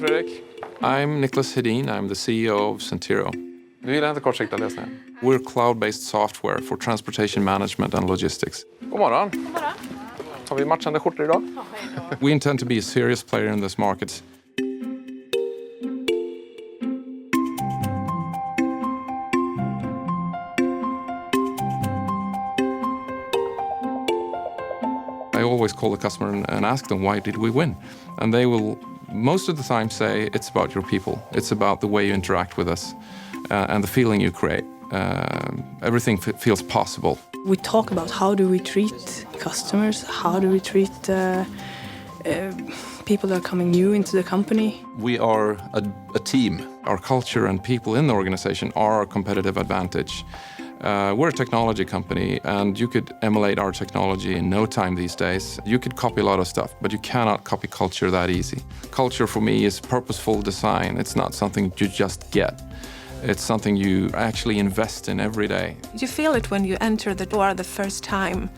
Fredrik. I'm Nicholas Hedin. I'm the CEO of Centiro. Du gillar inte kortsiktiga lösningar? We're cloud-based software for transportation management and logistics. God morgon. God morgon. Har vi matchande skjortor idag? We intend to be a serious player in this market. I always call the customer and ask them, why did we win? And they will most of the time say, it's about your people. It's about the way you interact with us and the feeling you create. Everything feels possible. We talk about how do we treat customers, how do we treat people that are coming new into the company. We are a team. Our culture and people in the organization are our competitive advantage. We're a technology company, and you could emulate our technology in no time these days. You could copy a lot of stuff, but you cannot copy culture that easy. Culture for me is purposeful design. It's not something you just get. It's something you actually invest in every day. You feel it when you enter the door the first time,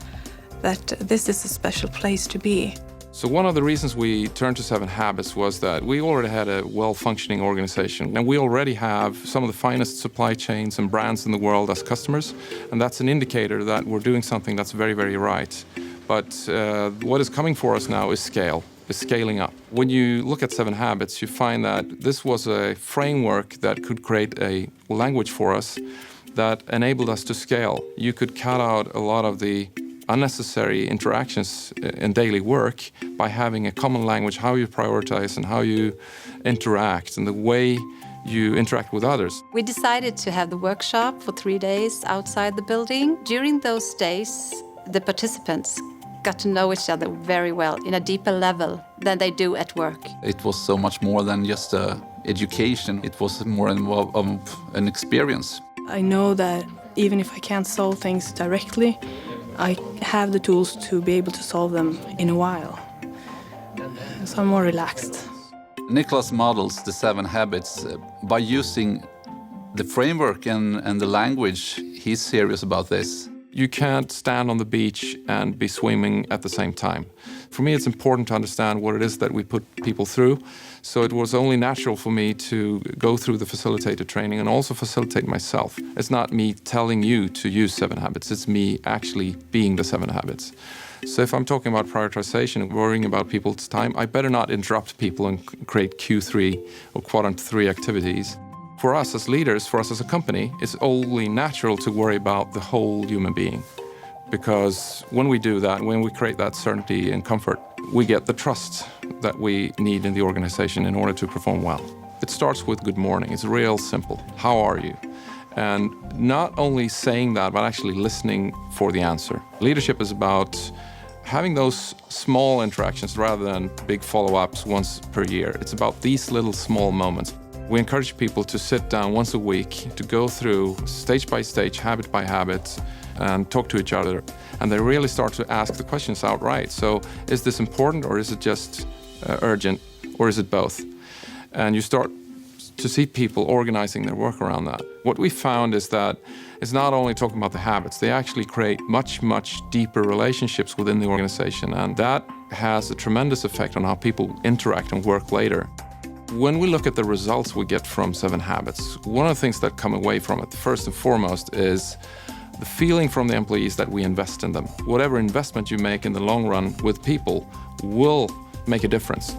that this is a special place to be. So one of the reasons we turned to 7 Habits was that we already had a well-functioning organization, and we already have some of the finest supply chains and brands in the world as customers, and that's an indicator that we're doing something that's very, very right. But what is coming for us now is scale, is scaling up. When you look at 7 Habits, you find that this was a framework that could create a language for us that enabled us to scale. You could cut out a lot of the unnecessary interactions in daily work by having a common language, how you prioritize and how you interact and the way you interact with others. We decided to have the workshop for 3 days outside the building. During those days, the participants got to know each other very well in a deeper level than they do at work. It was so much more than just education. It was more of an experience. I know that even if I can't solve things directly, I have the tools to be able to solve them in a while. So I'm more relaxed. Nicholas models the 7 Habits by using the framework and the language. He's serious about this. You can't stand on the beach and be swimming at the same time. For me, it's important to understand what it is that we put people through. So it was only natural for me to go through the facilitator training and also facilitate myself. It's not me telling you to use 7 Habits, it's me actually being the 7 Habits. So if I'm talking about prioritization and worrying about people's time, I better not interrupt people and create Q3 or quadrant 3 activities. For us as leaders, for us as a company, it's only natural to worry about the whole human being. Because when we do that, when we create that certainty and comfort, we get the trust that we need in the organization in order to perform well. It starts with good morning. It's real simple. How are you? And not only saying that, but actually listening for the answer. Leadership is about having those small interactions rather than big follow-ups once per year. It's about these little small moments. We encourage people to sit down once a week, to go through stage by stage, habit by habit, and talk to each other. And they really start to ask the questions outright. So is this important, or is it just urgent, or is it both? And you start to see people organizing their work around that. What we found is that it's not only talking about the habits, they actually create much, much deeper relationships within the organization. And that has a tremendous effect on how people interact and work later. When we look at the results we get from 7 Habits, one of the things that come away from it, first and foremost, is the feeling from the employees that we invest in them. Whatever investment you make in the long run with people will make a difference.